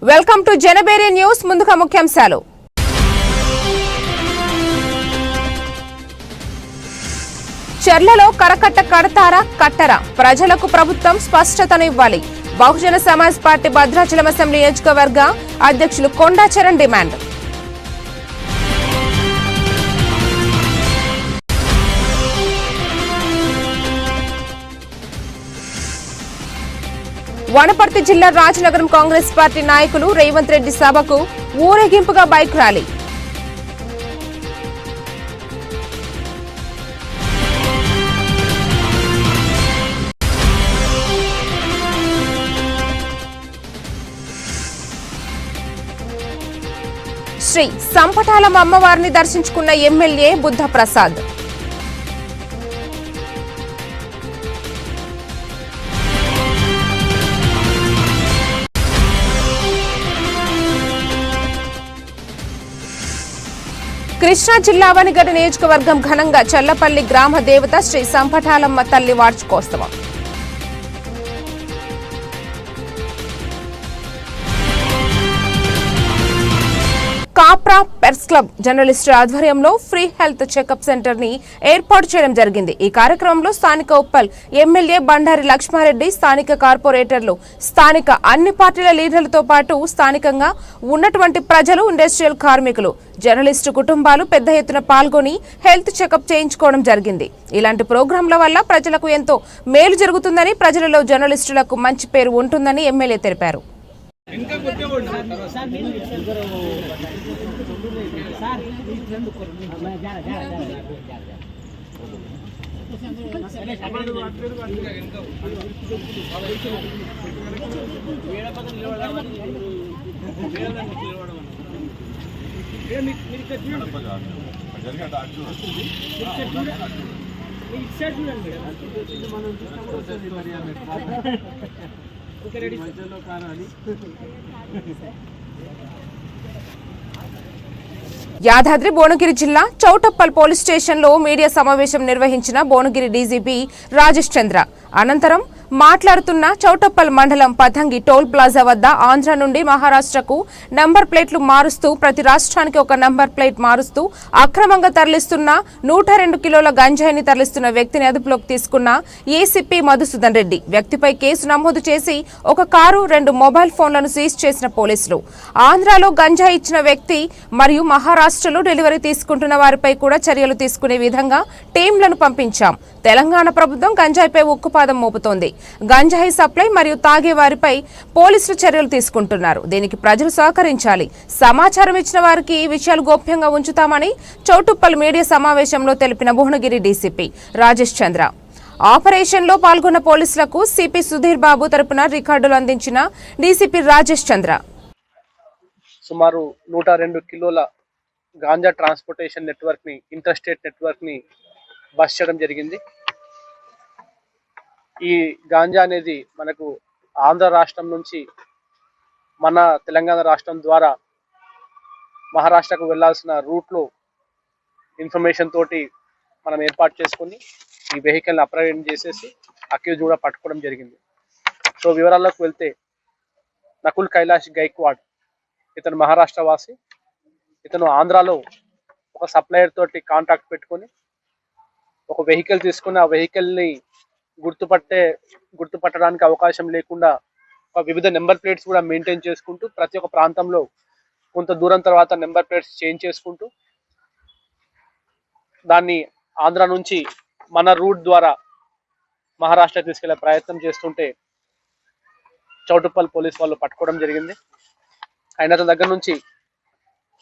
Welcome to జనబేరి news. ముందుగా ముఖ్యాంశాలు. చర్లలో కరకట్ట కడతారా కట్టరా? ప్రజలకు ప్రభుత్వం స్పష్టతను ఇవ్వాలి. బహుజన సమాజ్ పార్టీ భద్రాచలం అసెంబ్లీ నియోజకవర్గ అధ్యక్షులు కొండా చరణ్ డిమాండ్. వనపర్తి జిల్లా రాజనగరం కాంగ్రెస్ పార్టీ నాయకులు రేవంత్ రెడ్డి సభకు ఊరేగింపుగా బైక్ ర్యాలీ. శ్రీ సంపటాలం అమ్మవారిని దర్శించుకున్న ఎమ్మెల్యే బుద్ధ ప్రసాద్. కృష్ణా జిల్లా అవనిగడ్డ నియోజకవర్గం ఘనంగా చల్లపల్లి గ్రామ దేవత శ్రీ సంపటాలమ్మ తల్లి వార్షికోత్సవం. కాప్రా పెర్స్ క్లబ్ జర్నలిస్టుల ఆధ్వర్యంలో ఫ్రీ హెల్త్ చెకప్ సెంటర్ ని ఏర్పాటు చేయడం జరిగింది. ఈ కార్యక్రమంలో స్థానిక ఉప్పల్ ఎమ్మెల్యే బండారి లక్ష్మారెడ్డి, స్థానిక కార్పొరేటర్లు, స్థానిక అన్ని పార్టీల లీడర్లతో పాటు స్థానికంగా ఉన్నటువంటి ప్రజలు, ఇండస్ట్రియల్ కార్మికులు, జర్నలిస్టు కుటుంబాలు పెద్ద ఎత్తున పాల్గొని హెల్త్ చెకప్ చేయించుకోవడం జరిగింది. ఇలాంటి ప్రోగ్రాంల వల్ల ప్రజలకు ఎంతో మేలు జరుగుతుందని, ప్రజలలో జర్నలిస్టులకు మంచి పేరు ఉంటుందని ఎమ్మెల్యే తెలిపారు. యాదాద్రి భువనగిరి జిల్లా చౌటప్పల్ పోలీస్ స్టేషన్లో మీడియా సమావేశం నిర్వహించిన భువనగిరి డీజీపీ రాజేష్ చంద్ర అనంతరం మాట్లాడుతున్న చౌటప్పల్ మండలం పతంగి టోల్ ప్లాజా వద్ద ఆంధ్ర నుండి మహారాష్ట్రకు నంబర్ ప్లేట్లు మారుస్తూ ప్రతి రాష్ట్రానికి ఒక నంబర్ ప్లేట్ మారుస్తూ అక్రమంగా తరలిస్తున్న 102 కిలోల గంజాయిని తరలిస్తున్న వ్యక్తిని అదుపులోకి తీసుకున్న ఏసీపీ మధుసూదన్ రెడ్డి. వ్యక్తిపై కేసు నమోదు చేసి ఒక కారు, 2 మొబైల్ ఫోన్లను సీజ్ చేసిన పోలీసులు. ఆంధ్రాలో గంజాయి ఇచ్చిన వ్యక్తి మరియు మహారాష్ట్రలో డెలివరీ తీసుకుంటున్న వారిపై కూడా చర్యలు తీసుకునే విధంగా టీంలను పంపించాం. తెలంగాణ ప్రభుత్వం గంజాయిపై ఉక్కుపాదం మోపుతోంది. గంజాయి సప్లై మరియు తాగే వారిపై పోలీసులు చర్యలు తీసుకుంటున్నారు. దీనికి ప్రజలు సహకరించాలి. సమాచారం ఇచ్చిన వారికి ఈ విషయాలు గోప్యంగా ఉంచుతామని చౌటుప్పల్ మీడియా సమావేశంలో తెలిపిన భువనగిరి డీసీపీ రాజేష్ చంద్ర. ఆపరేషన్ లో పాల్గొన్న పోలీసులకు సిపి సుధీర్ బాబు తరపున రికార్డులు అందించిన డీసీపీ రాజేష్ చంద్ర. సుమారు 102 కిలోల గాంజా ట్రాన్స్పోర్టేషన్ నెట్వర్క్ ని, ఇంటర్ స్టేట్ నెట్వర్క్ ని బస్ చేయడం జరిగింది. ఈ గాంజా అనేది మనకు ఆంధ్ర రాష్ట్రం నుంచి మన తెలంగాణ రాష్ట్రం ద్వారా మహారాష్ట్రకు వెళ్లాల్సిన రూట్లో ఇన్ఫర్మేషన్ తోటి మనం ఏర్పాటు చేసుకుని ఈ వెహికల్ని అప్రహెండ్ చేసేసి అక్యూజ్ కూడా పట్టుకోవడం జరిగింది. సో వివరాల్లోకి వెళ్తే, నకుల్ కైలాష్ గైక్వాడ్ ఇతను మహారాష్ట్ర వాసి. ఇతను ఆంధ్రాలో ఒక సప్లయర్ తోటి కాంట్రాక్ట్ పెట్టుకొని ఒక వెహికల్ తీసుకుని ఆ వెహికల్ని గుర్తుపట్టడానికి అవకాశం లేకుండా వివిధ నెంబర్ ప్లేట్స్ కూడా మెయింటైన్ చేసుకుంటూ ప్రతి ఒక్క ప్రాంతంలో కొంత దూరం తర్వాత నెంబర్ ప్లేట్స్ చేంజ్ చేసుకుంటూ దాన్ని ఆంధ్ర నుంచి మన రూట్ ద్వారా మహారాష్ట్ర తీసుకెళ్లే ప్రయత్నం చేస్తుంటే చౌటుప్పల్ పోలీస్ వాళ్ళు పట్టుకోవడం జరిగింది. ఆయన అతని దగ్గర నుంచి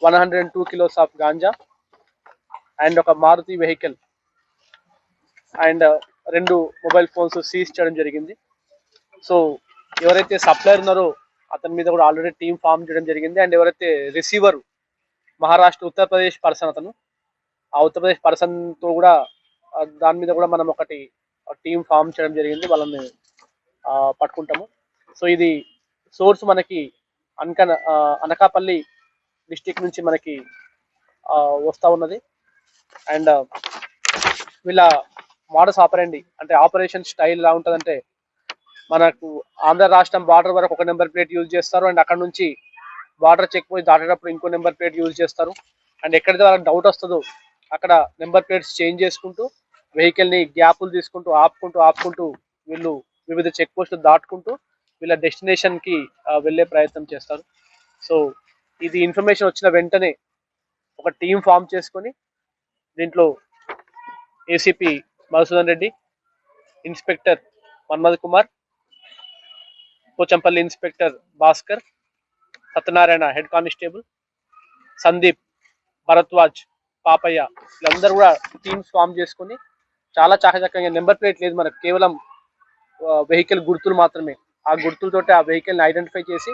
102 కిలోస్ ఆఫ్ గాంజా అండ్ ఒక Maruti vehicle and 2 mobile phones seize చేయడం జరిగింది. సో ఎవరైతే సప్లయర్ ఉన్నారో అతని మీద కూడా ఆల్రెడీ టీం ఫామ్ చేయడం జరిగింది. అండ్ ఎవరైతే రిసీవర్ మహారాష్ట్ర ఉత్తరప్రదేశ్ పర్సన్, అతను ఆ ఉత్తరప్రదేశ్ పర్సన్తో కూడా దాని మీద కూడా మనం ఒకటి టీం ఫామ్ చేయడం జరిగింది. వాళ్ళని పట్టుకుంటాము. సో ఇది సోర్స్ మనకి అనకాపల్లి డిస్టిక్ నుంచి మనకి వస్తూ ఉన్నది. అండ్ వీళ్ళ మోడస్ ఆపరండి అంటే ఆపరేషన్ స్టైల్ ఎలా ఉంటుందంటే, మనకు ఆంధ్ర రాష్ట్రం బార్డర్ వరకు ఒక నెంబర్ ప్లేట్ యూజ్ చేస్తారు అండ్ అక్కడ నుంచి బార్డర్ చెక్ పోస్ట్ దాటేటప్పుడు ఇంకో నెంబర్ ప్లేట్ యూజ్ చేస్తారు. అండ్ ఎక్కడైతే వాళ్ళకి డౌట్ వస్తుందో అక్కడ నెంబర్ ప్లేట్స్ చేంజ్ చేసుకుంటూ వెహికల్ని గ్యాపులు తీసుకుంటూ ఆపుకుంటూ వీళ్ళు వివిధ చెక్ పోస్టులు దాటుకుంటూ వీళ్ళ డెస్టినేషన్కి వెళ్ళే ప్రయత్నం చేస్తారు. సో ఇది ఇన్ఫర్మేషన్ వచ్చిన వెంటనే ఒక టీం ఫామ్ చేసుకొని దీంట్లో ACP Madhusudan Reddy, inspector Manmath Kumar, Pochampally inspector Bhaskar, Satyanarayana head constable, Sandeep, Bharadwaj, Papaiah వీళ్ళందరూ కూడా టీమ్స్ ఫామ్ చేసుకొని చాలా చాకచక్యంగా, నెంబర్ ప్లేట్ లేదు మనకు, కేవలం వెహికల్ గుర్తులు మాత్రమే, ఆ గుర్తులతోటి ఆ వెహికల్ని ఐడెంటిఫై చేసి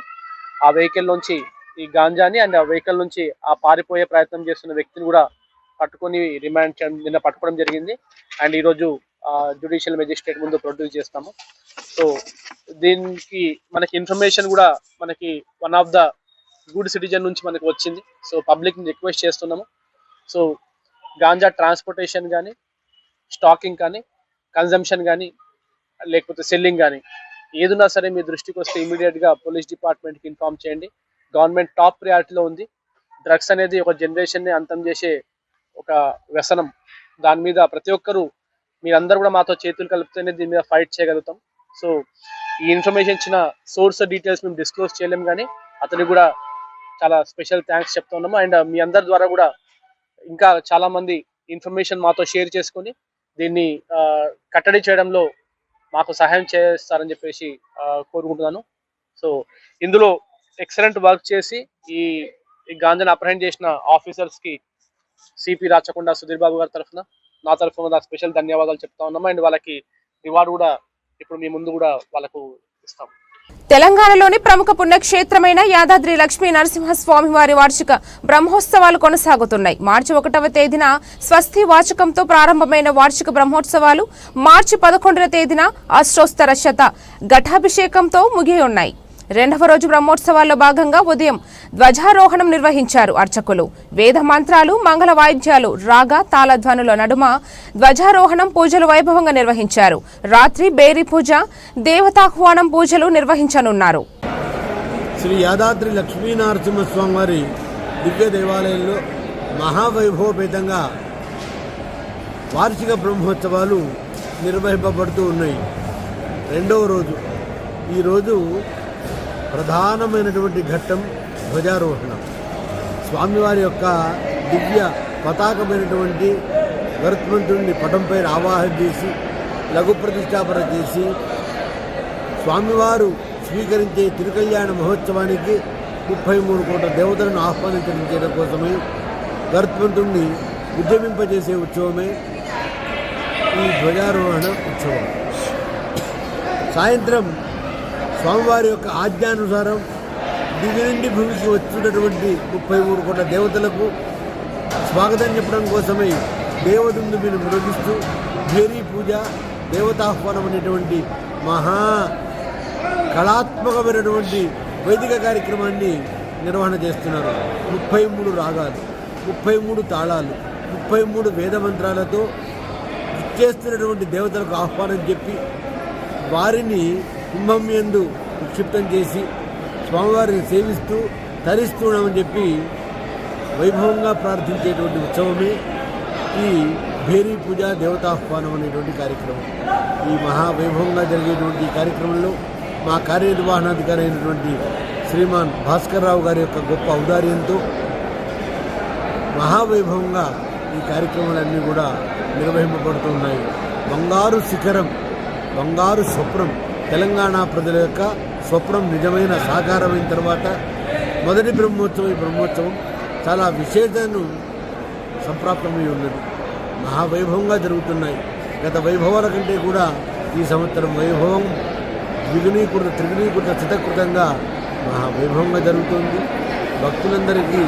ఆ వెహికల్ నుంచి ఈ గాంజాని అండ్ ఆ వెహికల్ నుంచి ఆ పారిపోయే ప్రయత్నం చేస్తున్న వ్యక్తిని కూడా పట్టుకొని రిమాండ్ చేయడం నిన్న పట్టుకోవడం జరిగింది. అండ్ ఈరోజు జ్యుడిషియల్ మెజిస్ట్రేట్ ముందు ప్రొడ్యూస్ చేస్తాము. సో దీనికి మనకి ఇన్ఫర్మేషన్ కూడా మనకి one of the good citizen నుంచి మనకు వచ్చింది. సో పబ్లిక్ని రిక్వెస్ట్ చేస్తున్నాము. సో గాంజా ట్రాన్స్పోర్టేషన్ కానీ, స్టాకింగ్ కానీ, కన్జంప్షన్ కానీ, లేకపోతే సెల్లింగ్ కానీ ఏదున్నా సరే మీ దృష్టికి వస్తే ఇమీడియట్గా పోలీస్ డిపార్ట్మెంట్కి ఇన్ఫార్మ్ చేయండి. గవర్నమెంట్ టాప్ ప్రియారిటీలో ఉంది. డ్రగ్స్ అనేది ఒక జనరేషన్ని అంతం చేసే ఒక వ్యసనం. దాని మీద ప్రతి ఒక్కరూ మీరందరూ కూడా మాతో చేతులు కలిపితేనే దీని మీద ఫైట్ చేయగలుగుతాం. సో ఈ ఇన్ఫర్మేషన్ ఇచ్చిన సోర్స్ డీటెయిల్స్ మేము డిస్క్లోజ్ చేయలేము, కానీ అతనికి కూడా చాలా స్పెషల్ థ్యాంక్స్ చెప్తున్నాము. అండ్ మీ అందరి ద్వారా కూడా ఇంకా చాలా మంది ఇన్ఫర్మేషన్ మాతో షేర్ చేసుకొని దీన్ని కట్టడి చేయడంలో మాకు సహాయం చేస్తారని చెప్పేసి కోరుకుంటున్నాను. సో ఇందులో ఎక్సలెంట్ వర్క్ చేసి ఈ గాంజాను అప్రహెండ్ చేసిన ఆఫీసర్స్కి సిపి రాచకొండ సుధీర్ బాబు గారి తరఫున, నా తరఫున స్పెషల్ ధన్యవాదాలు చెప్తా ఉన్నాము. అండ్ వాళ్ళకి రివార్డు కూడా ఇప్పుడు మీ ముందు కూడా వాళ్ళకు ఇస్తాం. తెలంగాణలోని ప్రముఖ పుణ్యక్షేత్రమైన యాదాద్రి లక్ష్మీ నరసింహస్వామి వారి వార్షిక బ్రహ్మోత్సవాలు కొనసాగుతున్నాయి. మార్చి 1వ తేదీన స్వస్తి వాచకంతో ప్రారంభమైన వార్షిక బ్రహ్మోత్సవాలు మార్చి 11వ తేదీన అష్టోత్తర శత ఘటాభిషేకంతో ముగియున్నాయి. రెండవ రోజు బ్రహ్మోత్సవాల్లో భాగంగా ఉదయం ధ్వజారోహణం నిర్వహించారు అర్చకులు. వేద మంత్రాలు, మంగళ వాయిద్యాలు, రాగ తాళధ్వనుల నడుమ ధ్వజారోహణం పూజలు వైభవంగా నిర్వహించారు. రాత్రి బేరీ పూజ, దేవతాహ్వానం పూజలు నిర్వహించనున్నారు. శ్రీ యాదాద్రి లక్ష్మీనరసింహస్వామి వారి దివ్య దేవాలయంలో మహావైభవపేతంగా వార్షిక బ్రహ్మోత్సవాలు నిర్వహింపబడుతూ ఉన్నాయి. రెండవ రోజు ఈరోజు ప్రధానమైనటువంటి ఘట్టం ధ్వజారోహణం. స్వామివారి యొక్క దివ్య పతాకమైనటువంటి గరుత్మంతుడిని పటంపై ఆవాహన చేసి లఘు ప్రతిష్టాపన చేసి స్వామివారు స్వీకరించే తిరుకల్యాణ మహోత్సవానికి 33 కోట్ల దేవతలను ఆహ్వానించడం కోసమై గరుత్మంతుడిని ఉద్యమింపజేసే ఉత్సవమే ఈ ధ్వజారోహణ ఉత్సవం. సాయంత్రం స్వామివారి యొక్క ఆజ్ఞానుసారం దివి నుండి భూమికి వచ్చినటువంటి 33 కోట్ల దేవతలకు స్వాగతం చెప్పడం కోసమై దేవదుందుబిని మ్రోగిస్తూ భేరీ పూజ, దేవతాహ్వానం అనేటువంటి మహా కళాత్మకమైనటువంటి వైదిక కార్యక్రమాన్ని నిర్వహణ చేస్తున్నారు. 33 రాగాలు, 33 తాళాలు, 33 వేద మంత్రాలతో చేస్తున్నటువంటి దేవతలకు ఆహ్వానం చెప్పి వారిని కుంభం యందు నిక్షిప్తం చేసి స్వామివారిని సేవిస్తూ తరిస్తున్నామని చెప్పి వైభవంగా ప్రార్థించేటువంటి ఉత్సవమే ఈ భేరీ పూజ, దేవతాహ్వానం అనేటువంటి కార్యక్రమం. ఈ మహావైభవంగా జరిగేటువంటి ఈ కార్యక్రమంలో మా కార్యనిర్వహణాధికారి అయినటువంటి శ్రీమాన్ భాస్కర్ రావు గారి యొక్క గొప్ప ఔదార్యంతో మహావైభవంగా ఈ కార్యక్రమాలన్నీ కూడా నిర్వహింపబడుతున్నాయి. బంగారు శిఖరం, బంగారు స్వప్నం, తెలంగాణ ప్రజల యొక్క స్వప్నం నిజమైన సాకారమైన తర్వాత మొదటి బ్రహ్మోత్సవం, ఈ బ్రహ్మోత్సవం చాలా విశేషను సంప్రాప్తమై ఉన్నది. మహావైభవంగా జరుగుతున్నాయి. గత వైభవాల కంటే కూడా ఈ సంవత్సరం వైభవం ద్విగుణీకృత, త్రిగుణీకృత, శతకృతంగా మహావైభవంగా జరుగుతుంది. భక్తులందరికీ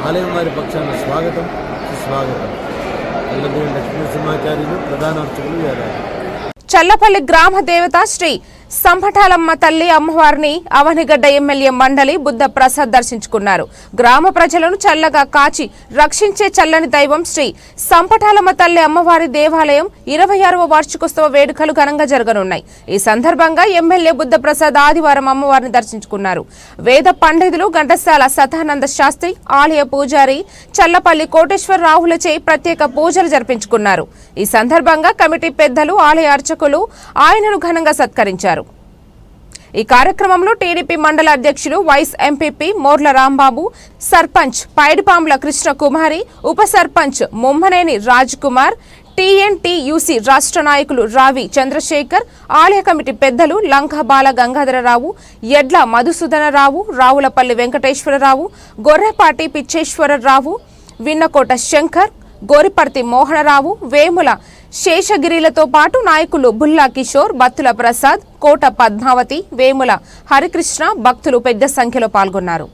ఆలయం వారి పక్షాన స్వాగతం, సుస్వాగతం. అల్లదేవి లక్ష్మీ సింహాచార్యులు, ప్రధాన అర్చకులు యాదాద్రి. చల్లపల్లి గ్రామ దేవత శ్రీ సంపటాలమ్మ తల్లి అమ్మవారిని అవనిగడ్డ ఎమ్మెల్యే మండలి బుద్ధ ప్రసాద్ దర్శించుకున్నారు. గ్రామ ప్రజలను చల్లగా కాచి రక్షించే చల్లని దైవం శ్రీ సంపటాలమ్మ తల్లి అమ్మవారి దేవాలయం 26వ వార్షికోత్సవ వేడుకలు ఘనంగా జరగనున్నాయి. ఈ సందర్భంగా ఎమ్మెల్యే బుద్ధ ప్రసాద్ ఆదివారం అమ్మవారిని దర్శించుకున్నారు. వేద పండితులు ఘంటసాల సతానంద శాస్త్రి, ఆలయ పూజారి చల్లపల్లి కోటేశ్వరరావులచే ప్రత్యేక పూజలు జరిపించుకున్నారు. ఈ సందర్భంగా కమిటీ పెద్దలు, ఆలయ అర్చకులు ఆయనను ఘనంగా సత్కరించారు. ఈ కార్యక్రమంలో టీడీపీ మండల అధ్యక్షులు వైస్ ఎంపీపీ మోర్ల రాంబాబు, సర్పంచ్ పైడిపాముల కృష్ణకుమారి, ఉప సర్పంచ్ ముమ్మనేని రాజ్ కుమార్, టీఎన్టీయూసీ రాష్ట్ర నాయకులు రావి చంద్రశేఖర్, ఆలయ కమిటీ పెద్దలు లంకా బాల గంగాధరరావు, ఎడ్ల మధుసూదనరావు, రావులపల్లి వెంకటేశ్వరరావు, గొర్రెపాటి పిచ్చేశ్వరరావు, విన్నకోట శంకర్, గోరిపర్తి మోహనరావు, వేముల శేషగిరిలతో పాటు నాయకులు బుల్లా కిషోర్, బత్తుల ప్రసాద్, కోట పద్మావతి, వేముల హరికృష్ణ, భక్తులు పెద్ద సంఖ్యలో పాల్గొన్నారు.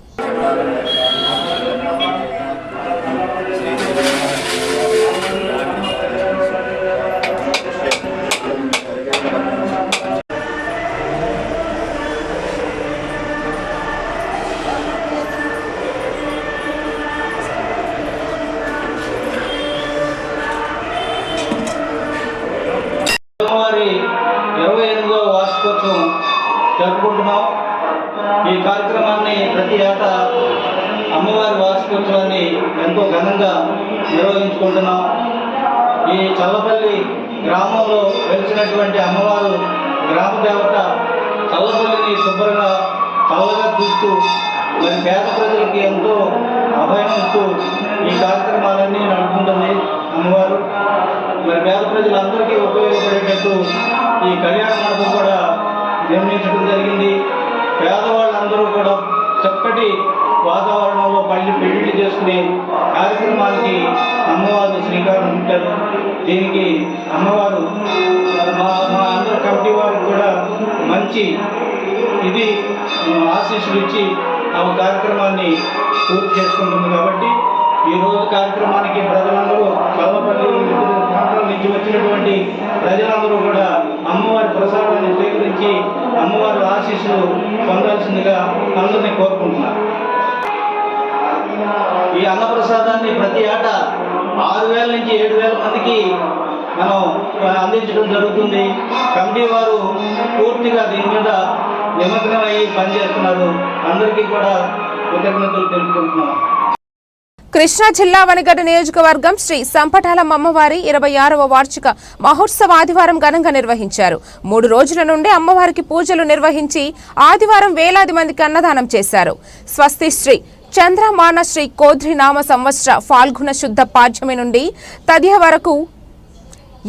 అమ్మవారి 28వ వార్షికోత్సవం జరుపుకుంటున్నాం. ఈ కార్యక్రమాన్ని ప్రతి ఏటా అమ్మవారి వార్షికోత్సవాన్ని ఎంతో ఘనంగా నిర్వహించుకుంటున్నాం. ఈ చల్లపల్లి గ్రామంలో వెలిసినటువంటి అమ్మవారు గ్రామ దేవత చల్లపల్లిని శుభ్రంగా చల్లగా చూస్తూ మరి పేద ప్రజలకి ఎంతో అభయం ఇస్తూ ఈ కార్యక్రమాలన్నీ నడుపుతుంది అమ్మవారు. మరి పేద ప్రజలందరికీ ఉపయోగపడేటట్టు ఈ కళ్యాణ మండపం కూడా నిర్మించడం జరిగింది. పేదవాళ్ళందరూ కూడా చక్కటి వాతావరణంలో పెళ్లిళ్ళు చేసుకునే కార్యక్రమానికి అమ్మవారు శ్రీకారం చుట్టారు. దీనికి అమ్మవారు మా అందరి కమిటీ వారికి కూడా మంచి ఇది ఆశీస్సులు ఇచ్చి ఆ కార్యక్రమాన్ని పూర్తి చేసుకుంటుంది. కాబట్టి ఈరోజు కార్యక్రమానికి ప్రజలందరూ చల్లపల్లి ప్రాంతాల నుంచి వచ్చినటువంటి ప్రజలందరూ కూడా అమ్మవారి ప్రసాదాన్ని స్వీకరించి అమ్మవారి ఆశీస్సులు పొందాల్సిందిగా అందరినీ కోరుకుంటున్నారు. ఈ అన్నప్రసాదాన్ని ప్రతి ఏటా 6,000 నుంచి 7,000 మందికి మనం అందించడం జరుగుతుంది. కమిటీ వారు పూర్తిగా దీని మీద నిమగ్నమై పనిచేస్తున్నారు. అందరికీ కూడా కృతజ్ఞతలు తెలుపుకుంటున్నాం. కృష్ణా జిల్లా వనిగడ్డ నియోజకవర్గం శ్రీ సంపటాలమ్మ అమ్మవారి 26వ వార్షిక మహోత్సవ ఆదివారం ఘనంగా నిర్వహించారు. 3 రోజుల నుండి అమ్మవారికి పూజలు నిర్వహించి ఆదివారం వేలాది మందికి అన్నదానం చేశారు. స్వస్తి శ్రీ చంద్రమాన శ్రీ కోద్రి నామ సంవత్సర ఫాల్గుణ శుద్ధ పాడ్యమి నుండి తదియ వరకు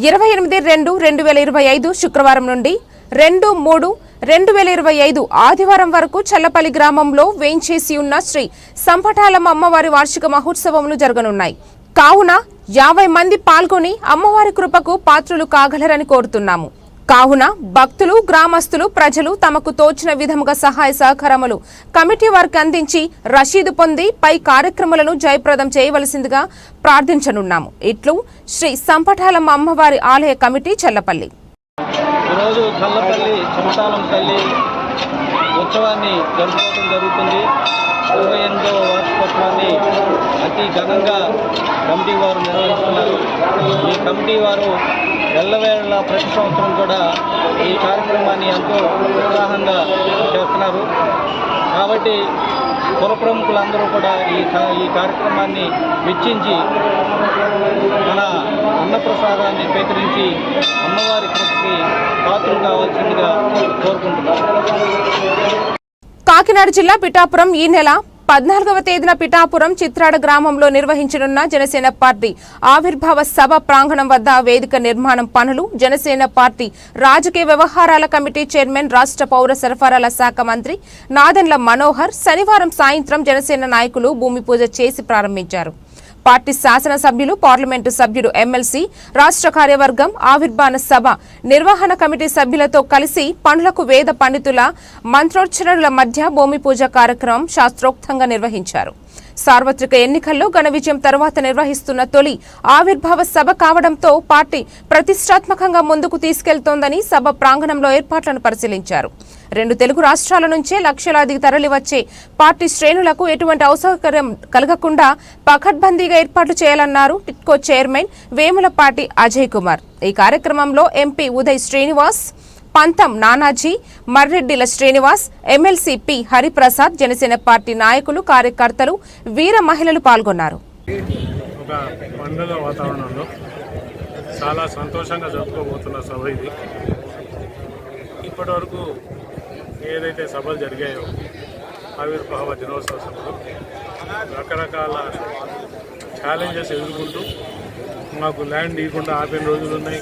28/2/2025 శుక్రవారం నుండి 2/3/2025 ఆదివారం వరకు చల్లపల్లి గ్రామంలో వేంచేసి ఉన్న శ్రీ సంపటాలమ్మ అమ్మవారి వార్షిక మహోత్సవములు జరగనున్నాయి. కావున 50 మంది పాల్గొని అమ్మవారి కృపకు పాత్రులు కాగలరని కోరుతున్నాము. కావున భక్తులు, గ్రామస్తులు, ప్రజలు తమకు తోచిన విధముగా సహాయ సహకారములు కమిటీ వారికి అందించి రసీదు పొంది పై కార్యక్రమాలను జయప్రదం చేయవలసిందిగా ప్రార్థించనున్నాము. ఇట్లు శ్రీ సంపటాలమ్మ అమ్మవారి ఆలయ కమిటీ చల్లపల్లి. ఈరోజు చల్లపల్లి సంపటాలమ్మ తల్లి ఉత్సవాన్ని జరుపుకోవడం జరుగుతుంది. 28వ వార్షికోత్సవాన్ని అతి ఘనంగా కమిటీ వారు నిర్వహిస్తున్నారు. ఈ కమిటీ వారు ఎల్లవేళ ప్రతి సంవత్సరం కూడా ఈ కార్యక్రమాన్ని ఎంతో ఉత్సాహంగా చేస్తున్నారు. కాబట్టి కుల ప్రముఖులందరూ కూడా ఈ కార్యక్రమాన్ని వెచ్చించి మన అన్నప్రసాదాన్ని స్వీకరించి అమ్మవారి కృపకి పాత్రలు కావాల్సిందిగా కోరుకుంటున్నారు. కాకినాడ జిల్లా పిఠాపురం ఈ నెల 14వ తేదీన పిఠాపురం చిత్రాడ గ్రామంలో నిర్వహించనున్న జనసేన పార్టీ ఆవిర్భావ సభ ప్రాంగణం వద్ద వేదిక నిర్మాణం పనులు జనసేన పార్టీ రాజకీయ వ్యవహారాల కమిటీ చైర్మన్, రాష్ట్ర పౌర సరఫరాల శాఖ మంత్రి నాదెండ్ల మనోహర్ శనివారం సాయంత్రం జనసేన నాయకులు భూమి పూజ చేసి ప్రారంభించారు. పార్టీ శాసనసభ్యులు, పార్లమెంటు సభ్యుడు, ఎమ్మెల్సీ, రాష్ట్ర కార్యవర్గం, ఆవిర్భావ సభ నిర్వహణ కమిటీ సభ్యులతో కలిసి పనులకు వేద పండితుల మంత్రోచ్చరణల మధ్య భూమి పూజ కార్యక్రమం శాస్త్రోక్తంగా నిర్వహించారు. సార్వత్రిక ఎన్నికల్లో ఘన విజయం తర్వాత నిర్వహిస్తున్న తొలి ఆవిర్భావ సభ కావడంతో పార్టీ ప్రతిష్టాత్మకంగా ముందుకు తీసుకెళ్తోందని సభ ప్రాంగణంలో ఏర్పాట్లను పరిశీలించారు. 2 తెలుగు రాష్ట్రాల నుంచే లక్షలాది తరలివచ్చే పార్టీ శ్రేణులకు ఎటువంటి అసౌకర్యం కలగకుండా పకడ్బందీగా ఏర్పాట్లు చేయాలన్నారు టిట్కో చైర్మన్ వేములపాటి అజయ్ కుమార్. ఈ కార్యక్రమంలో ఎంపీ ఉదయ్ శ్రీనివాస్, పంతం నానాజీ, మర్రెడ్డిల Srinivas, MLC P Hariprasad, Janasena party నాయకులు, కార్యకర్తలు, వీర మహిళలు పాల్గొన్నారు. ఒక పండుగ వాతావరణంలో చాలా సంతోషంగా జరుపుకోబోతున్న సభ ఇది. ఇప్పటి వరకు ఏదైతే సభలు జరిగాయో ఆవిర్భావ దినోత్సవ సభలు రకరకాల ఛాలెంజెస్ ఎదుర్కొంటూ మాకు ల్యాండ్ ఇవ్వకుండా ఆపిన రోజులు ఉన్నాయి,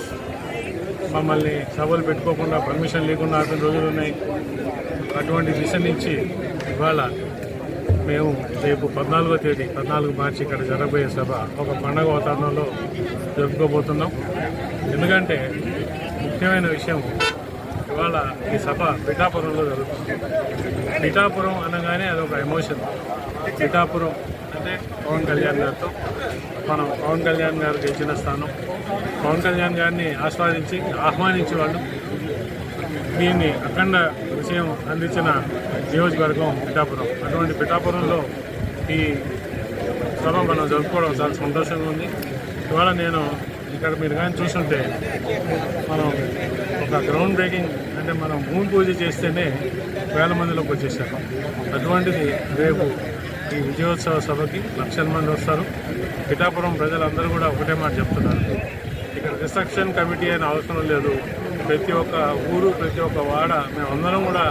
మమ్మల్ని సభలు పెట్టుకోకుండా పర్మిషన్ లేకుండా ఆపిన రోజులు ఉన్నాయి. అటువంటి దిశ నుంచి ఇవాళ మేము రేపు 14వ తేదీ 14 మార్చి ఇక్కడ జరగబోయే సభ ఒక పండగ వాతావరణంలో జరుపుకోబోతున్నాం. ఎందుకంటే ముఖ్యమైన విషయం ఇవాళ ఈ సభ పిఠాపురంలో జరుగుతుంది. పిఠాపురం అనగానే అదొక ఎమోషన్. పిఠాపురం అంటే పవన్ కళ్యాణ్ గారితో మనం పవన్ కళ్యాణ్ గారు గెలిచిన స్థానం. పవన్ కళ్యాణ్ గారిని ఆహ్వానించి వాళ్ళు దీన్ని అఖండ విషయం అందించిన నియోజకవర్గం పిఠాపురం. అటువంటి పిఠాపురంలో ఈ సభ మనం జరుపుకోవడం చాలా సంతోషంగా ఉంది. ఇవాళ నేను ఇక్కడ మీరు కానీ చూస్తుంటే మనం ఒక గ్రౌండ్ బ్రేకింగ్ అంటే మనం భూమి పూజ చేస్తేనే 1000 మందిలోకి వచ్చేసారు. అటువంటిది రేపు ఈ విజయోత్సవ సభకి లక్షల మంది వస్తారు. పిఠాపురం ప్రజలందరూ కూడా ఒకటే మాట చెప్తున్నారు, ఇక్కడ రిసెప్షన్ కమిటీ అని అవసరం లేదు. ప్రతి ఒక్క ఊరు, ప్రతి ఒక్క వాడ మేమందరం కూడా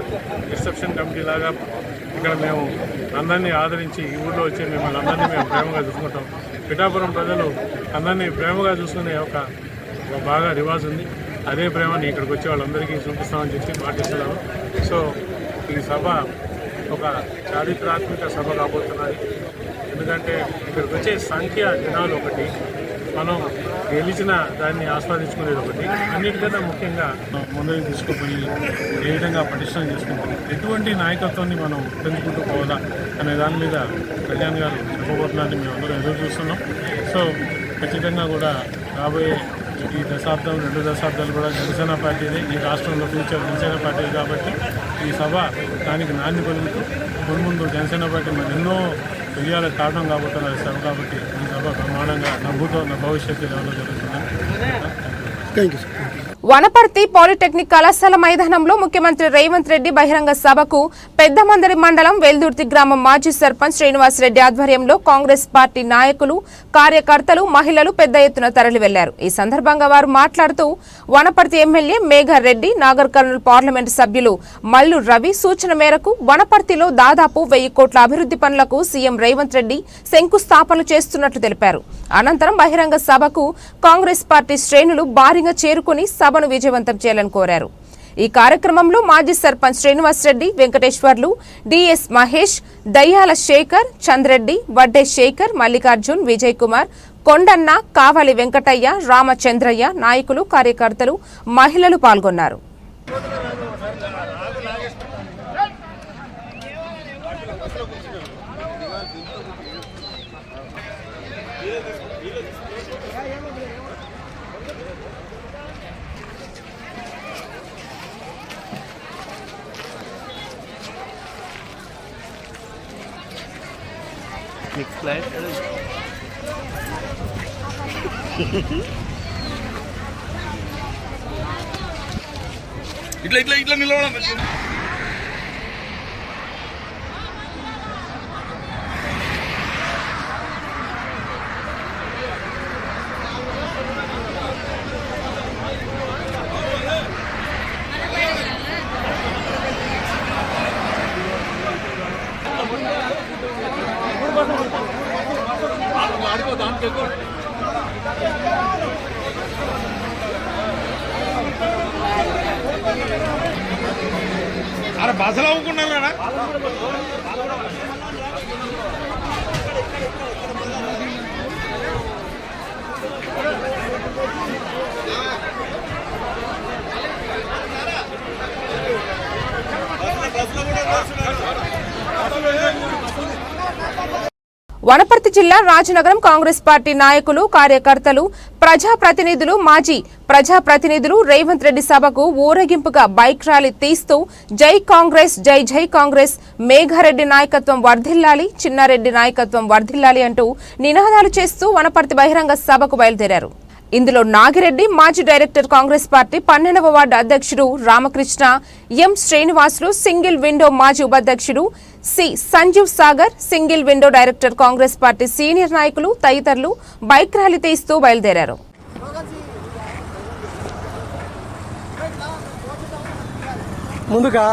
రిసెప్షన్ కమిటీ లాగా ఇక్కడ మేము అందరినీ ఆదరించి ఈ ఊళ్ళో వచ్చి మిమ్మల్ని అందరినీ మేము ప్రేమగా చూసుకుంటాం. పిఠాపురం ప్రజలు అందరినీ ప్రేమగా చూసుకునే ఒక బాగా రివాజ్ ఉంది. అదే ప్రేమని ఇక్కడికి వచ్చే వాళ్ళందరికీ చూపిస్తామని చెప్పి మాటిస్తున్నాము. సో ఈ సభ ఒక చారిత్రాత్మక సభ కాబోతున్నది. ఎందుకంటే ఇక్కడికి వచ్చే సంఖ్య జనాలు ఒకటి, మనం గెలిచిన దాన్ని ఆస్వాదించుకునేది ఒకటి. అన్నిటికన్నా ముఖ్యంగా ముందుకు తీసుకుపోయి ఏ విధంగా పటిష్టం చేసుకుంటాం, ఎటువంటి నాయకత్వాన్ని మనం పెంచుకుంటూ పోవాలా అనే దాని మీద కళ్యాణ్ గారు చెప్పబోతున్నారని మేము అందరూ ఎదురు చూస్తున్నాం. సో ఖచ్చితంగా కూడా రాబోయే ఈ దశాబ్దం 2 దశాబ్దాలు కూడా జనసేన పార్టీదే ఈ రాష్ట్రంలో ఫ్యూచర్ జనసేన పార్టీ కాబట్టి ఈ సభ దానికి నాంది పలుకుతూ ముందు జనసేన పార్టీ మరి ఎన్నో విజయాలకు కారణం కాబోతున్న సభ కాబట్టి ఈ సభ బ్రహ్మాండంగా నవ్వుతో నా భవిష్యత్తు లెవెల్లో జరుగుతుందని. Thank you. వనపర్తి పాలిటెక్నిక్ కళాశాల మైదానంలో ముఖ్యమంత్రి రేవంత్ రెడ్డి బహిరంగ సభకు పెద్దమందరి మండలం వెల్దుర్తి గ్రామం మాజీ సర్పంచ్ శ్రీనివాసరెడ్డి ఆధ్వర్యంలో కాంగ్రెస్ పార్టీ నాయకులు, కార్యకర్తలు, మహిళలు పెద్ద ఎత్తున తరలి వెళ్లారు. ఈ సందర్భంగా వారు మాట్లాడుతూ వనపర్తి ఎమ్మెల్యే మేఘర్ రెడ్డి, నాగర్ కర్నూల్ పార్లమెంటు సభ్యులు మల్లు రవి సూచన మేరకు వనపర్తిలో దాదాపు 1000 కోట్ల అభివృద్ధి పనులకు సీఎం రేవంత్ రెడ్డి శంకుస్థాపనలు చేస్తున్నట్లు తెలిపారు. అనంతరం బహిరంగ సభకు కాంగ్రెస్ పార్టీ శ్రేణులు భారీగా చేరుకుని సభను విజయవంతం చేయాలని కోరారు. ఈ కార్యక్రమంలో మాజీ సర్పంచ్ శ్రీనివాసరెడ్డి, వెంకటేశ్వర్లు, డిఎస్ మహేష్, దయ్యాల శేఖర్, చంద్రెడ్డి, వడ్డే శేఖర్, మల్లికార్జున్, విజయ్ కుమార్, కొండన్న, కావాలి వెంకటయ్య, రామచంద్రయ్య, నాయకులు, కార్యకర్తలు, మహిళలు పాల్గొన్నారు. Next slide. ఇట్లా నిలవడం. అరే బసలు అవ్వకున్నారా? వనపర్తి జిల్లా రాజనగరం కాంగ్రెస్ పార్టీ నాయకులు, కార్యకర్తలు, ప్రజాప్రతినిధులు, మాజీ ప్రజాప్రతినిధులు రేవంత్ రెడ్డి సభకు ఊరేగింపుగా బైక్ ర్యాలీ తీస్తూ జై కాంగ్రెస్, జై జై కాంగ్రెస్, మేఘారెడ్డి నాయకత్వం వర్ధిల్లాలి, చిన్నారెడ్డి నాయకత్వం వర్ధిల్లాలి అంటూ నినాదాలు చేస్తూ వనపర్తి బహిరంగ సభకు బయలుదేరారు. ఇందులో నాగిరెడ్డి, మాజీ డైరెక్టర్ కాంగ్రెస్ పార్టీ 12వ వార్డు అధ్యక్షుడు Ramakrishna, M Srinivasulu, single window మాజీ ఉపాధ్యక్షుడు C Sanjeev Sagar, single window director Congress party senior నాయకులు తదితరులు బైక్ ర్యాలీ తీస్తూ బయలుదేరారు. ముందుగా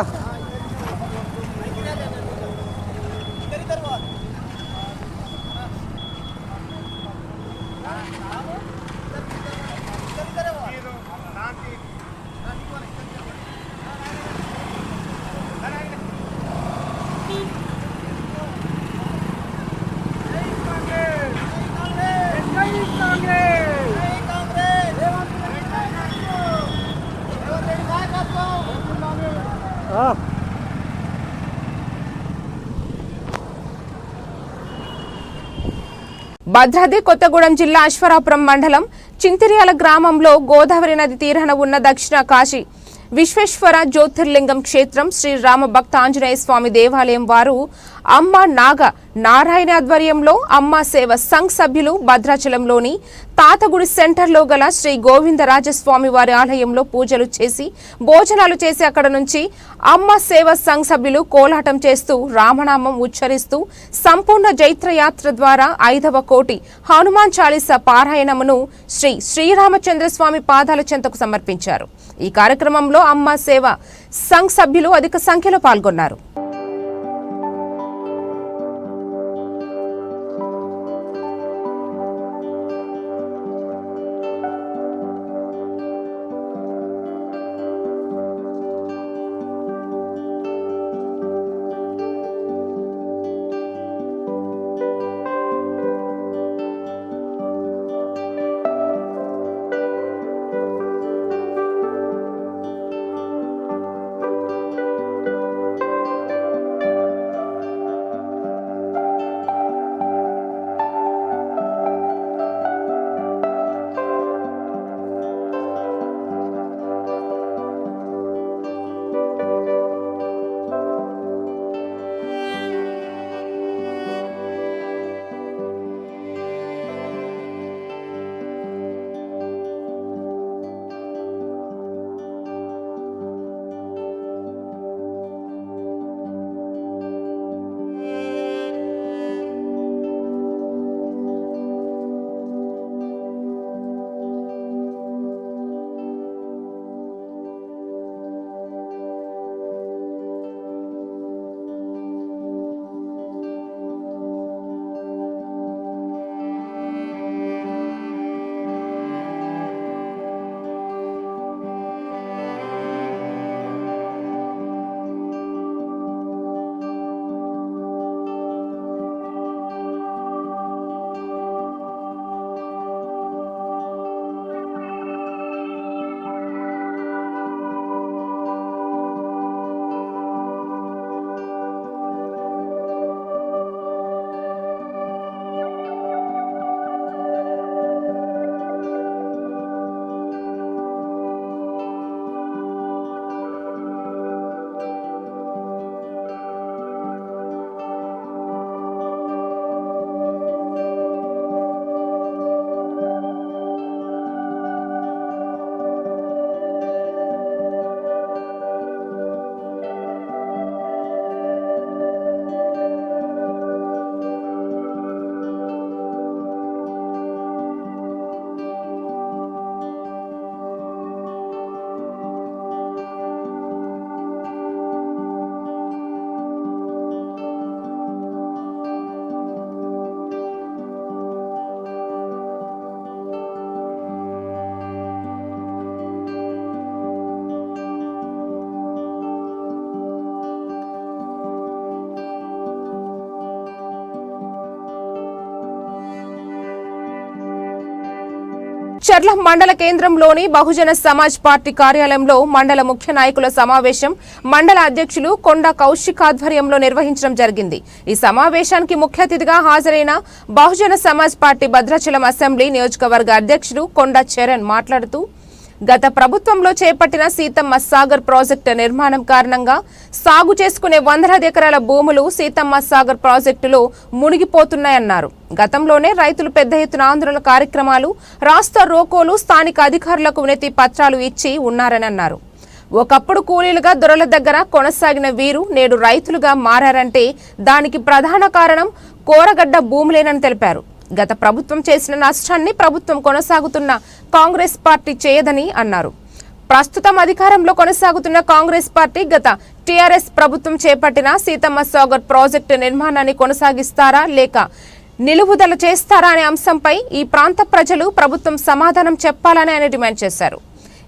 భద్రాద్రి కొత్తగూడెం జిల్లా అశ్వరాపురం మండలం చింతిర్యాల గ్రామంలో గోదావరి నది తీరాన ఉన్న దక్షిణ కాశీ విశ్వేశ్వర జ్యోతిర్లింగం క్షేత్రం శ్రీ రామ భక్త ఆంజనేయ స్వామి దేవాలయం వారు అమ్మ నాగ నారాయణ ఆధ్వర్యంలో అమ్మ సేవ సంఘ్ సభ్యులు భద్రాచలంలోని తాతగుడి సెంటర్లో గల శ్రీ గోవిందరాజస్వామి వారి ఆలయంలో పూజలు చేసి భోజనాలు చేసి అక్కడ నుంచి అమ్మ సేవ సంఘ్ సభ్యులు కోలాటం చేస్తూ రామనామం ఉచ్చరిస్తూ సంపూర్ణ జైత్రయాత్ర ద్వారా 5వ కోటి హనుమాన్ చాలీసా పారాయణమును శ్రీ శ్రీరామచంద్రస్వామి పాదాల చెంతకు సమర్పించారు. ఈ కార్యక్రమంలో అమ్మ సేవ సంఘ్ సభ్యులు అధిక సంఖ్యలో పాల్గొన్నారు. చర్ల మండల కేంద్రంలోని బహుజన సమాజ్ పార్టీ కార్యాలయంలో మండల ముఖ్య నాయకుల సమావేశం మండల అధ్యక్షులు కొండ కౌశిక్ ఆధ్వర్యంలో నిర్వహించడం జరిగింది. ఈ సమావేశానికి ముఖ్య అతిథిగా హాజరైన బహుజన సమాజ్ పార్టీ భద్రాచలం అసెంబ్లీ నియోజకవర్గ అధ్యక్షులు కొండ చరణ్ మాట్లాడుతూ గత ప్రభుత్వంలో చేపట్టిన సీతమ్మ సాగర్ ప్రాజెక్టు నిర్మాణం కారణంగా సాగు చేసుకునే వందలాది ఎకరాల భూములు సీతమ్మ సాగర్ ప్రాజెక్టులో మునిగిపోతున్నాయన్నారు. గతంలోనే రైతులు పెద్ద ఎత్తున ఆందోళన కార్యక్రమాలు, రాస్తా రోకోలు, స్థానిక అధికారులకు వినతి పత్రాలు ఇచ్చి ఉన్నారని అన్నారు. ఒకప్పుడు కూలీలుగా దొరల దగ్గర కొనసాగిన వీరు నేడు రైతులుగా మారారంటే దానికి ప్రధాన కారణం కోరగడ్డ భూములేనని తెలిపారు. గత ప్రభుత్వం చేసిన నష్టాన్ని ప్రభుత్వం కొనసాగుతున్న కాంగ్రెస్ పార్టీ చేయదని అన్నారు. ప్రస్తుతం అధికారంలో కొనసాగుతున్న కాంగ్రెస్ పార్టీ గత టీఆర్ఎస్ ప్రభుత్వం చేపట్టిన సీతమ్మ సాగర్ ప్రాజెక్టు నిర్మాణాన్ని కొనసాగిస్తారా లేక నిలుపుదల చేస్తారా అనే అంశంపై ఈ ప్రాంత ప్రజలు ప్రభుత్వం సమాధానం చెప్పాలని ఆయన డిమాండ్ చేశారు.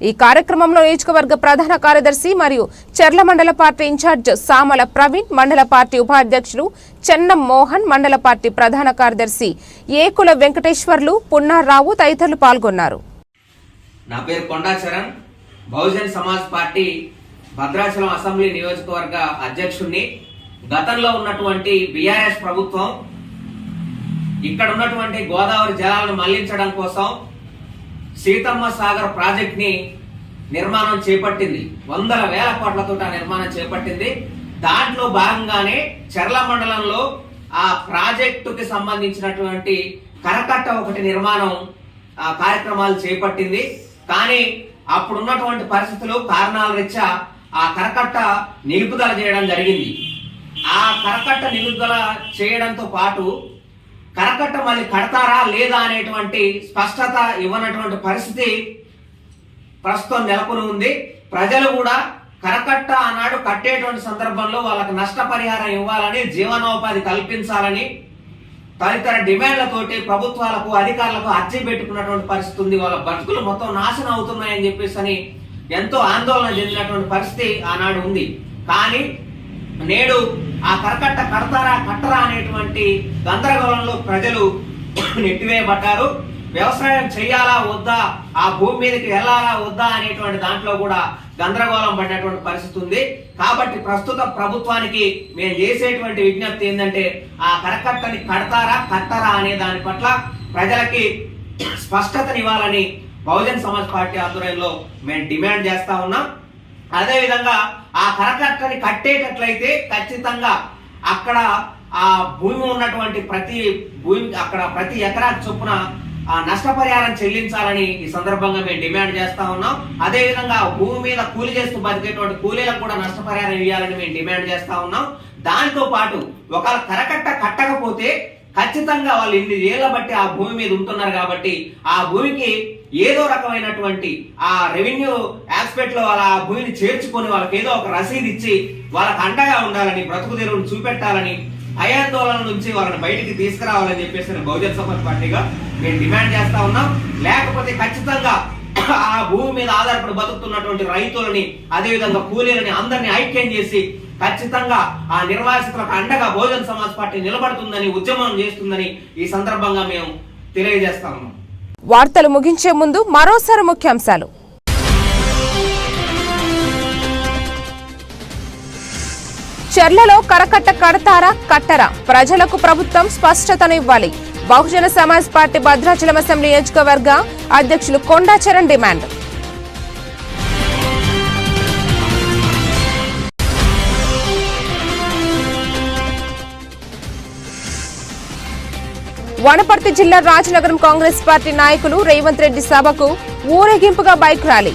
ఈ కార్యక్రమంలో నియోజకవర్గ ప్రధాన కార్యదర్శి మరియు చర్ల మండల పార్టీ ఇన్ఛార్జ్ సామల ప్రవీణ్, మండల పార్టీ ఉపాధ్యక్షులు చెన్నం మోహన్, మండల పార్టీ ప్రధాన కార్యదర్శి ఏకుల వెంకటేశ్వర్లు, పున్నారావు తదితరులు పాల్గొన్నారు. నా పేరు కొండా చరణ్, బహుజన్ సమాజ్ పార్టీ భద్రాచలం అసెంబ్లీ నియోజకవర్గ అధ్యక్షుడిని. గతంలో ఉన్నటువంటి బీఆర్ఎస్ ప్రభుత్వం ఇక్కడ ఉన్నటువంటి గోదావరి జలాలను మళ్లించడం కోసం సీతమ్మ సాగర్ ప్రాజెక్ట్ ని నిర్మాణం చేపట్టింది. వందల వేల కోట్లతో నిర్మాణం చేపట్టింది. దాంట్లో భాగంగానే చర్ల మండలంలో ఆ ప్రాజెక్టుకి సంబంధించినటువంటి కరకట్ట ఒకటి నిర్మాణం కార్యక్రమాలు చేపట్టింది. కానీ అప్పుడున్నటువంటి పరిస్థితులు కారణాల రీత్యా ఆ కరకట్ట నిలుపుదల చేయడం జరిగింది. ఆ కరకట్ట నిలుపుదల చేయడంతో పాటు కరకట్ట మళ్ళీ కడతారా లేదా అనేటువంటి స్పష్టత ఇవ్వనటువంటి పరిస్థితి ప్రస్తుతం నెలకొని ఉంది. ప్రజలు కూడా కరకట్ట ఆనాడు కట్టేటువంటి సందర్భంలో వాళ్ళకి నష్టపరిహారం ఇవ్వాలని, జీవనోపాధి కల్పించాలని తదితర డిమాండ్లతోటి ప్రభుత్వాలకు, అధికారులకు అర్జీ పెట్టుకున్నటువంటి పరిస్థితి ఉంది. వాళ్ళ బతుకులు మొత్తం నాశనం అవుతున్నాయని చెప్పేసి ఎంతో ఆందోళన చెందినటువంటి పరిస్థితి ఆనాడు ఉంది. కానీ నేడు ఆ కరకట్ట కడతారా కట్టరా అనేటువంటి గందరగోళంలో ప్రజలు నెట్టివేయబడ్డారు. వ్యవసాయం చేయాలా వద్దా, ఆ భూమి మీదకి వెళ్ళాలా వద్దా అనేటువంటి దాంట్లో కూడా గందరగోళం పడినటువంటి పరిస్థితి ఉంది. కాబట్టి ప్రస్తుత ప్రభుత్వానికి మేము చేసేటువంటి విజ్ఞప్తి ఏంటంటే ఆ కరకట్టని కడతారా కట్టరా అనే దాని పట్ల ప్రజలకి స్పష్టతనివ్వాలని బహుజన్ సమాజ్ పార్టీ ఆధ్వర్యంలో మేము డిమాండ్ చేస్తా ఉన్నాం. అదేవిధంగా ఆ కరకట్టని కట్టేటట్లయితే ఖచ్చితంగా అక్కడ ఆ భూమి ఉన్నటువంటి ప్రతి ఎకరా చొప్పున ఆ నష్టపరిహారం చెల్లించాలని ఈ సందర్భంగా మేము డిమాండ్ చేస్తా ఉన్నాం. అదేవిధంగా భూమి మీద కూలి చేస్తూ బతికేటువంటి కూలీలకు కూడా నష్టపరిహారం ఇవ్వాలని మేము డిమాండ్ చేస్తా ఉన్నాం. దాంతో పాటు ఒకవేళ కరకట్ట కట్టకపోతే ఖచ్చితంగా వాళ్ళు ఇన్ని ఏళ్ల బట్టి ఆ భూమి మీద ఉంటున్నారు కాబట్టి ఆ భూమికి ఏదో రకమైనటువంటి ఆ రెవెన్యూ ఆస్పెక్ట్ లో వాళ్ళ ఆ భూమిని చేర్చుకొని వాళ్ళకి ఏదో ఒక రసీదు ఇచ్చి వాళ్ళకి అండగా ఉండాలని, బ్రతుకు తెరువును చూపెట్టాలని, భయాందోళన నుంచి వాళ్ళని బయటికి తీసుకురావాలని చెప్పేసి బహుజన్ సమాజ్ పార్టీగా మేము డిమాండ్ చేస్తా ఉన్నాం. లేకపోతే ఖచ్చితంగా ఆ భూమి మీద ఆధారపడి బతుకుతున్నటువంటి రైతులని, అదేవిధంగా కూలీలని అందరినీ ఐక్యం చేసి ఖచ్చితంగా ఆ నిర్వాసితులకు అండగా బహుజన్ సమాజ్ పార్టీ నిలబడుతుందని, ఉద్యమం చేస్తుందని ఈ సందర్భంగా మేము తెలియజేస్తా ఉన్నాం. వార్తలు ముగించే ముందు మరోసారి ముఖ్యాంశాలు. చర్లలో కరకట్ట కడతారా కట్టరా, ప్రజలకు ప్రభుత్వం స్పష్టతను ఇవ్వాలి. బహుజన సమాజ్ పార్టీ భద్రాచలం అసెంబ్లీ నియోజకవర్గ అధ్యక్షులు కొండా చరణ్ డిమాండ్. వనపర్తి జిల్లా రాజనగరం కాంగ్రెస్ పార్టీ నాయకులు రేవంత్ రెడ్డి సభకు ఊరేగింపుగా బైక్ ర్యాలీ.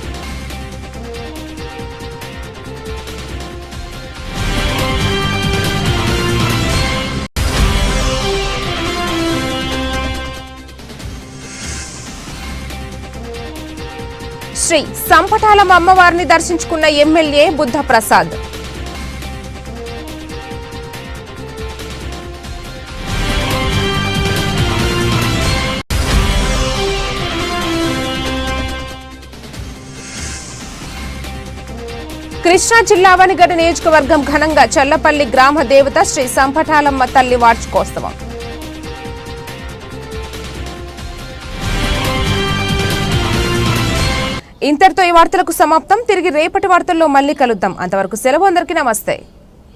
శ్రీ సంపటాలం అమ్మవారిని దర్శించుకున్న ఎమ్మెల్యే బుద్ధ ప్రసాద్. కృష్ణా జిల్లా అవనిగడ్డ నియోజకవర్గం ఘనంగా చల్లపల్లి గ్రామ దేవత శ్రీ సంపటాలమ్మ తల్లి వార్షికోత్సవం. ఇంతటితో ఈ వార్తలకు సమాప్తం. తిరిగి రేపటి వార్తల్లో మళ్ళీ కలుద్దాం. అంతవరకు సెలవు. అందరికీ నమస్తే.